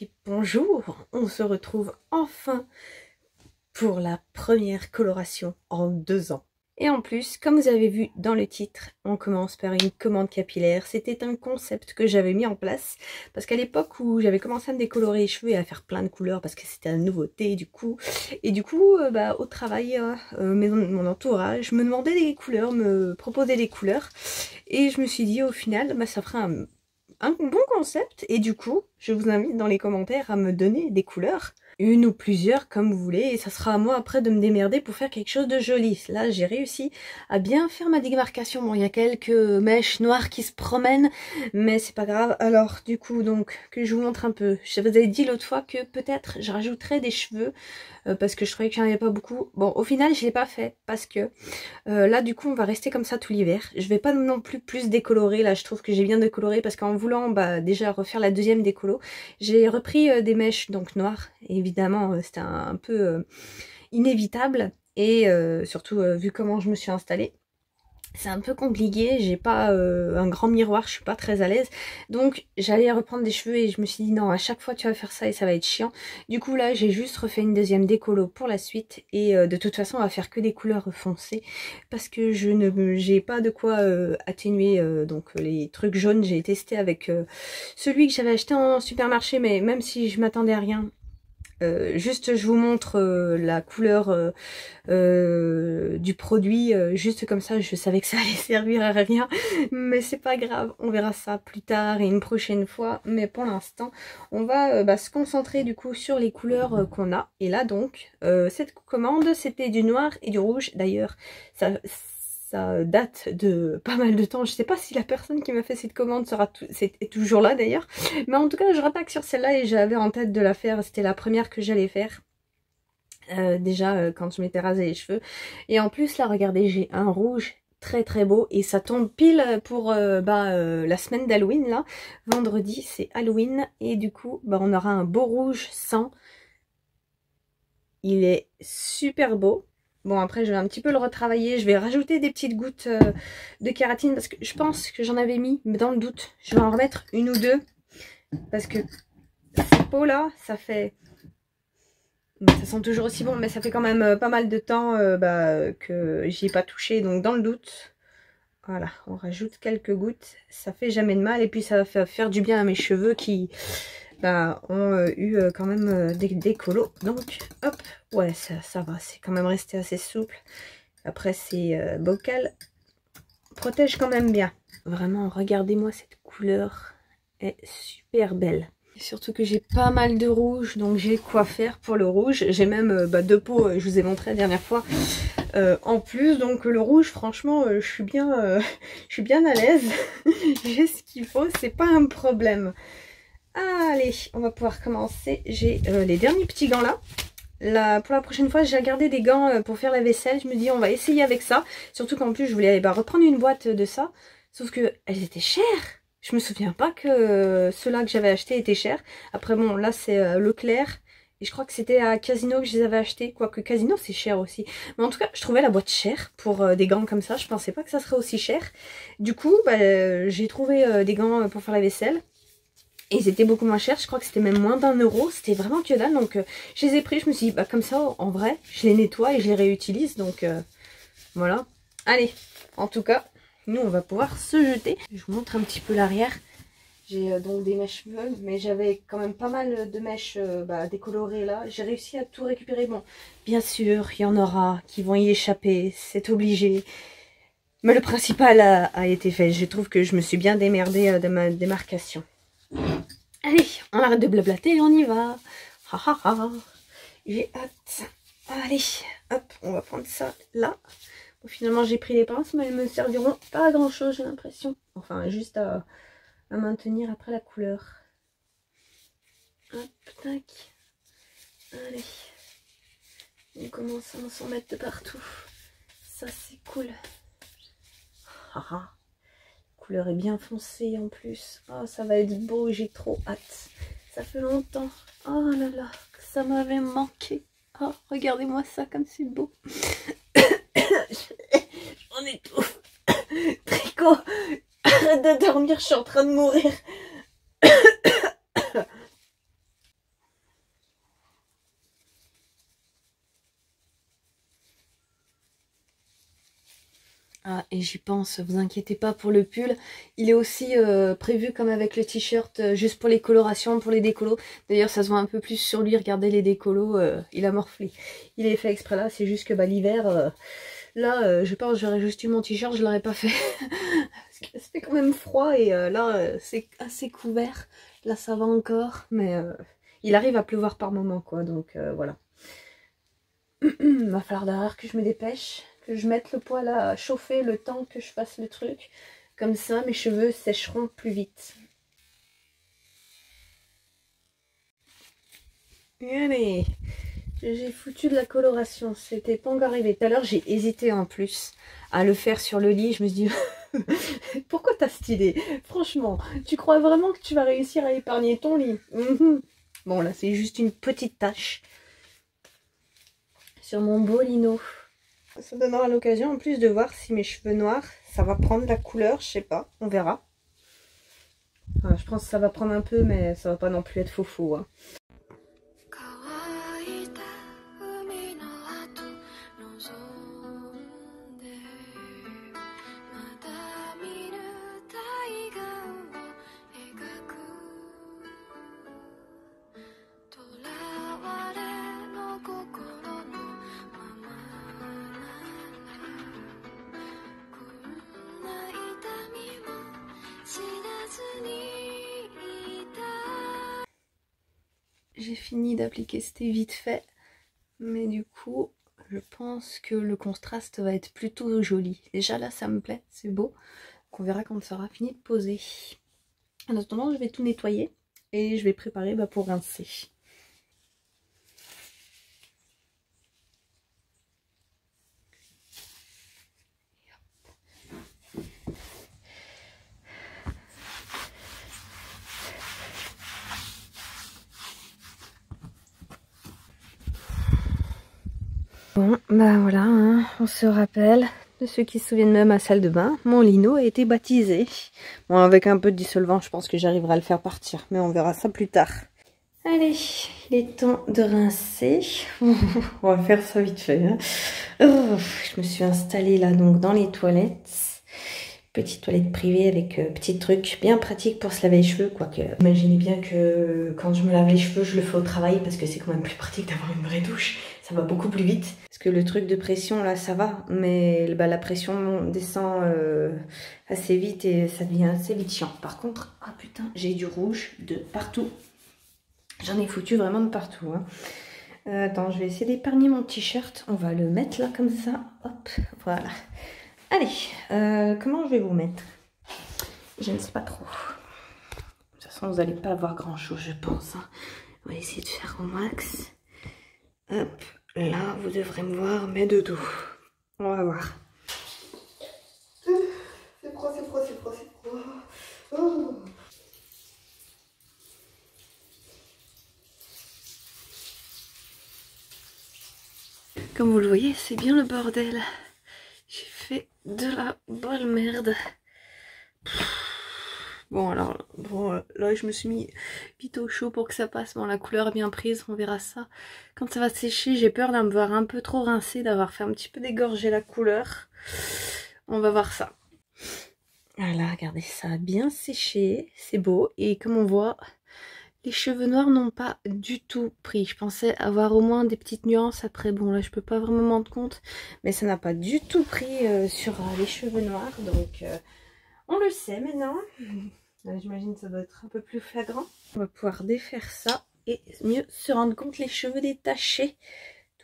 Et bonjour, on se retrouve enfin pour la première coloration en 2 ans. Et en plus, comme vous avez vu dans le titre, on commence par une commande capillaire. C'était un concept que j'avais mis en place parce qu'à l'époque où j'avais commencé à me décolorer les cheveux et à faire plein de couleurs parce que c'était la nouveauté du coup. Et du coup, au travail, mon entourage me demandait des couleurs, me proposait des couleurs. Et je me suis dit au final, ça ferait un bon concept. Et du coup, je vous invite dans les commentaires à me donner des couleurs. Une ou plusieurs comme vous voulez, et ça sera à moi après de me démerder pour faire quelque chose de joli. Là j'ai réussi à bien faire ma démarcation. Bon, il y a quelques mèches noires qui se promènent, mais c'est pas grave. Alors du coup, donc, que je vous montre un peu. Je vous avais dit l'autre fois que peut-être je rajouterais des cheveux, parce que je trouvais que j'en avais pas beaucoup. Bon, au final je l'ai pas fait, parce que là du coup on va rester comme ça tout l'hiver. Je vais pas non plus décolorer, là je trouve que j'ai bien décoloré, parce qu'en voulant déjà refaire la deuxième décolo, j'ai repris des mèches donc noires. Et évidemment c'était un peu inévitable, et surtout vu comment je me suis installée. C'est un peu compliqué, j'ai pas un grand miroir, je suis pas très à l'aise. Donc j'allais reprendre des cheveux et je me suis dit non, à chaque fois tu vas faire ça et ça va être chiant. Du coup là j'ai juste refait une deuxième décolo pour la suite. Et de toute façon on va faire que des couleurs foncées. Parce que j'ai pas de quoi atténuer donc les trucs jaunes. J'ai testé avec celui que j'avais acheté en supermarché, mais même si je m'attendais à rien. Juste je vous montre la couleur du produit, juste comme ça. Je savais que ça allait servir à rien, mais c'est pas grave, on verra ça plus tard et une prochaine fois. Mais pour l'instant on va se concentrer du coup sur les couleurs qu'on a. Et là donc cette commande c'était du noir et du rouge. D'ailleurs ça date de pas mal de temps. Je sais pas si la personne qui m'a fait cette commande est toujours là d'ailleurs. Mais en tout cas, je rattaque sur celle-là et j'avais en tête de la faire. C'était la première que j'allais faire. Déjà, quand je m'étais rasé les cheveux. Et en plus, là, regardez, j'ai un rouge très très beau. Et ça tombe pile pour la semaine d'Halloween, là. Vendredi, c'est Halloween. Et du coup, on aura un beau rouge sang. Il est super beau. Bon, après, je vais un petit peu le retravailler. Je vais rajouter des petites gouttes de kératine parce que je pense que j'en avais mis, mais dans le doute, je vais en remettre une ou deux. Parce que cette peau-là, ça fait... Ça sent toujours aussi bon, mais ça fait quand même pas mal de temps que j'y ai pas touché. Donc, dans le doute, voilà, on rajoute quelques gouttes. Ça fait jamais de mal. Et puis, ça va faire du bien à mes cheveux qui... ont eu quand même des colos. Donc hop, ouais, ça va, c'est quand même resté assez souple. Après c'est bocal, protège quand même bien. Vraiment, regardez-moi cette couleur, est super belle. Et surtout que j'ai pas mal de rouge, donc j'ai quoi faire pour le rouge. J'ai même 2 pots, je vous ai montré la dernière fois, en plus. Donc le rouge, franchement, je suis bien à l'aise. J'ai ce qu'il faut, c'est pas un problème. Allez, on va pouvoir commencer. J'ai les derniers petits gants là. Pour la prochaine fois, j'ai regardé des gants pour faire la vaisselle. Je me dis, on va essayer avec ça. Surtout qu'en plus, je voulais reprendre une boîte de ça. Sauf que elles étaient chères. Je me souviens pas que ceux-là que j'avais achetés étaient chers. Après, bon, là, c'est Leclerc. Et je crois que c'était à Casino que je les avais achetés. Quoique Casino, c'est cher aussi. Mais en tout cas, je trouvais la boîte chère pour des gants comme ça. Je pensais pas que ça serait aussi cher. Du coup, j'ai trouvé des gants pour faire la vaisselle. Et ils étaient beaucoup moins chers, je crois que c'était même moins d'1 €, c'était vraiment que dalle. Donc je les ai pris, je me suis dit, comme ça, en vrai, je les nettoie et je les réutilise. Donc voilà. Allez, en tout cas, nous on va pouvoir se jeter. Je vous montre un petit peu l'arrière. J'ai donc des mèches cheveux, mais j'avais quand même pas mal de mèches décolorées là. J'ai réussi à tout récupérer. Bon, bien sûr, il y en aura qui vont y échapper, c'est obligé. Mais le principal a été fait. Je trouve que je me suis bien démerdée de ma démarcation. Allez, on arrête de blablater et on y va. Ha ha ha. J'ai hâte. Allez, hop, on va prendre ça là. Bon, finalement, j'ai pris les pinces, mais elles me serviront pas à grand chose, j'ai l'impression. Enfin, juste à maintenir après la couleur. Hop, tac. Allez. On commence à s'en mettre de partout. Ça, c'est cool. Ha ha. Couleur est bien foncée en plus. Oh, ça va être beau, j'ai trop hâte. Ça fait longtemps. Oh là là, que ça m'avait manqué. Oh, regardez-moi ça comme c'est beau. J'en étouffe. Tricot, arrête de dormir, je suis en train de mourir. Ah, et j'y pense, vous inquiétez pas pour le pull. Il est aussi prévu comme avec le t-shirt, juste pour les colorations, pour les décolos. D'ailleurs, ça se voit un peu plus sur lui, regardez les décolos, il a morflé. Il est fait exprès là, c'est juste que bah, l'hiver, là, je pense que j'aurais juste eu mon t-shirt, je l'aurais pas fait. Parce que ça fait quand même froid et là, c'est assez couvert. Là, ça va encore, mais il arrive à pleuvoir par moment, quoi, donc voilà. Il va falloir d'ailleurs que je me dépêche, que je mette le poêle à chauffer le temps que je fasse le truc. Comme ça, mes cheveux sécheront plus vite. Et allez, j'ai foutu de la coloration. C'était pas encore arrivé. Tout à l'heure, j'ai hésité en plus à le faire sur le lit. Je me suis dit, pourquoi t'as cette idée? Franchement, tu crois vraiment que tu vas réussir à épargner ton lit? Bon, là, c'est juste une petite tache sur mon beau lino. Ça donnera l'occasion en plus de voir si mes cheveux noirs, ça va prendre la couleur, je sais pas, on verra. Enfin, je pense que ça va prendre un peu, mais ça va pas non plus être faux hein. J'ai fini d'appliquer, c'était vite fait, mais du coup, je pense que le contraste va être plutôt joli. Déjà là, ça me plaît, c'est beau. Donc on verra quand ça aura fini de poser. En attendant, je vais tout nettoyer et je vais préparer pour rincer. Bon, bah voilà, hein, on se rappelle, de ceux qui se souviennent de ma salle de bain, mon lino a été baptisé. Bon, avec un peu de dissolvant, je pense que j'arriverai à le faire partir, mais on verra ça plus tard. Allez, il est temps de rincer. On va faire ça vite fait. Hein. Oh, je me suis installée là, donc dans les toilettes. Petite toilette privée avec petit truc bien pratique pour se laver les cheveux, quoique imaginez bien que quand je me lave les cheveux, je le fais au travail parce que c'est quand même plus pratique d'avoir une vraie douche. Ça va beaucoup plus vite. Parce que le truc de pression là, ça va, mais la pression descend assez vite et ça devient assez vite chiant. Par contre, ah putain, j'ai du rouge de partout. J'en ai foutu vraiment de partout. Hein. Attends, je vais essayer d'épargner mon t-shirt. On va le mettre là comme ça. Hop, voilà. Allez, comment je vais vous mettre? Je ne sais pas trop. De toute façon, vous n'allez pas avoir grand chose, je pense. Hein. On va essayer de faire au max. Hop, là, vous devrez me voir, mais de dos. On va voir. C'est froid, c'est froid, c'est froid, c'est froid. Oh. Comme vous le voyez, c'est bien le bordel. J'ai fait de la bonne merde. Bon alors, bon, là je me suis mis vite au chaud pour que ça passe. Bon, la couleur est bien prise, on verra ça. Quand ça va sécher, j'ai peur de me voir un peu trop rincée, d'avoir fait un petit peu dégorger la couleur. On va voir ça. Voilà, regardez, ça a bien séché, c'est beau. Et comme on voit, les cheveux noirs n'ont pas du tout pris. Je pensais avoir au moins des petites nuances. Après, bon, là, je peux pas vraiment m'en rendre compte. Mais ça n'a pas du tout pris sur les cheveux noirs. Donc, on le sait maintenant. J'imagine que ça doit être un peu plus flagrant. On va pouvoir défaire ça et mieux se rendre compte les cheveux détachés.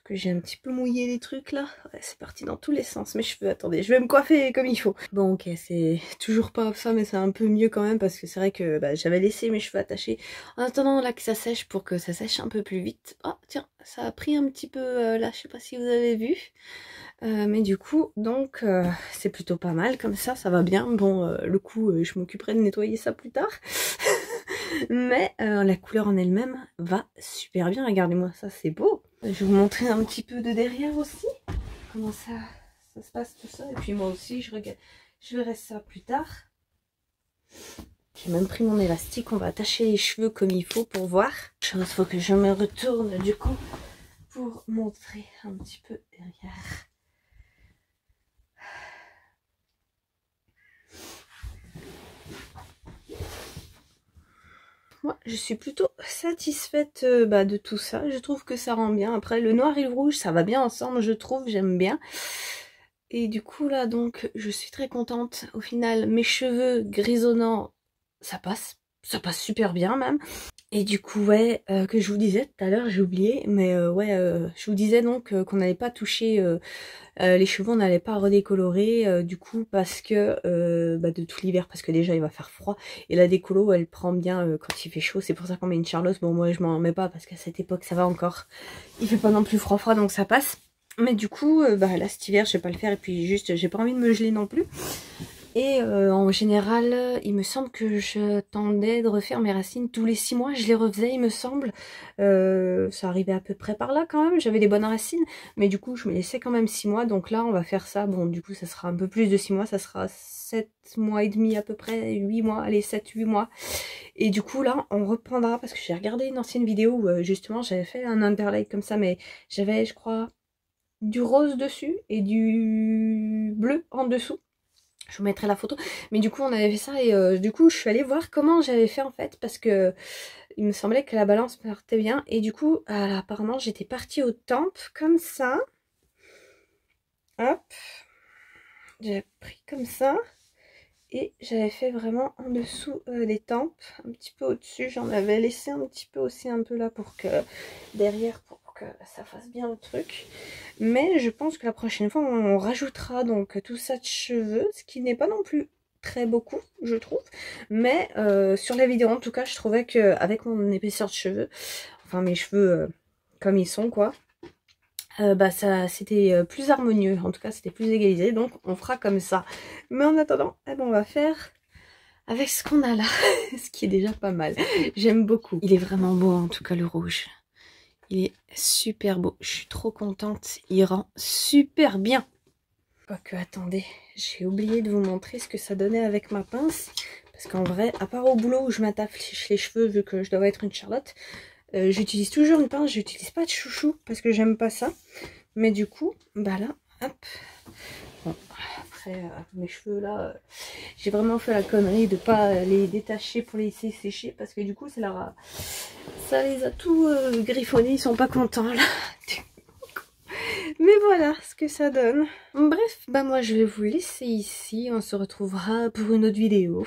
Que j'ai un petit peu mouillé les trucs là. Ouais, c'est parti dans tous les sens mes cheveux. Attendez, je vais me coiffer comme il faut. Bon ok, c'est toujours pas ça, mais c'est un peu mieux quand même parce que c'est vrai que j'avais laissé mes cheveux attachés. En attendant là que ça sèche pour que ça sèche un peu plus vite. Oh tiens, ça a pris un petit peu là, je sais pas si vous avez vu. Mais du coup, donc c'est plutôt pas mal comme ça va bien. Bon, le coup, je m'occuperai de nettoyer ça plus tard. Mais la couleur en elle-même va super bien. Regardez-moi ça, c'est beau. Je vais vous montrer un petit peu de derrière aussi. Comment ça se passe tout ça. Et puis moi aussi, je verrai ça plus tard. J'ai même pris mon élastique. On va attacher les cheveux comme il faut pour voir. Il faut que je me retourne du coup pour montrer un petit peu derrière. moi je suis plutôt satisfaite de tout ça. Je trouve que ça rend bien. Après le noir et le rouge ça va bien ensemble, je trouve, j'aime bien. Et du coup là donc je suis très contente. Au final mes cheveux grisonnants ça passe super bien même. Et du coup ouais, que je vous disais tout à l'heure, j'ai oublié, mais je vous disais donc qu'on n'allait pas toucher les cheveux, on n'allait pas redécolorer du coup parce que de tout l'hiver, parce que déjà il va faire froid et la décolo elle prend bien quand il fait chaud. C'est pour ça qu'on met une Charlotte. Bon moi je m'en mets pas parce qu'à cette époque ça va encore, il fait pas non plus froid donc ça passe. Mais du coup là cet hiver je vais pas le faire, et puis juste j'ai pas envie de me geler non plus. Et en général, il me semble que je tendais de refaire mes racines tous les 6 mois. Je les refaisais, il me semble. Ça arrivait à peu près par là quand même. J'avais des bonnes racines. Mais du coup, je me laissais quand même 6 mois. Donc là, on va faire ça. Bon, du coup, ça sera un peu plus de 6 mois. Ça sera 7 mois et demi à peu près. 8 mois. Allez, 7-8 mois. Et du coup, là, on reprendra. Parce que j'ai regardé une ancienne vidéo où justement, j'avais fait un underlay comme ça. Mais j'avais, je crois, du rose dessus et du bleu en dessous. Je vous mettrai la photo. Mais du coup, on avait fait ça et du coup, je suis allée voir comment j'avais fait en fait. Parce que il me semblait que la balance partait bien. Et du coup, apparemment, j'étais partie aux tempes comme ça. Hop. J'ai pris comme ça. Et j'avais fait vraiment en dessous des tempes. Un petit peu au-dessus. J'en avais laissé un petit peu aussi un peu là pour que derrière, pour que ça fasse bien le truc. Mais je pense que la prochaine fois on rajoutera donc tout ça de cheveux, ce qui n'est pas non plus très beaucoup je trouve. Mais sur la vidéo en tout cas je trouvais que avec mon épaisseur de cheveux, enfin mes cheveux comme ils sont quoi, ça c'était plus harmonieux, en tout cas c'était plus égalisé, donc on fera comme ça. Mais en attendant, on va faire avec ce qu'on a là, ce qui est déjà pas mal. J'aime beaucoup. Il est vraiment beau en tout cas le rouge. Il est super beau, je suis trop contente, il rend super bien. Quoique, attendez, j'ai oublié de vous montrer ce que ça donnait avec ma pince. Parce qu'en vrai, à part au boulot où je m'attache les cheveux vu que je dois être une Charlotte, j'utilise toujours une pince, j'utilise pas de chouchou parce que j'aime pas ça. Mais du coup, là, hop. Bon, après, mes cheveux là, j'ai vraiment fait la connerie de pas les détacher pour les laisser sécher parce que du coup, ça les a tout griffonnés, ils sont pas contents là. Mais voilà ce que ça donne. Bref, moi je vais vous laisser ici, on se retrouvera pour une autre vidéo.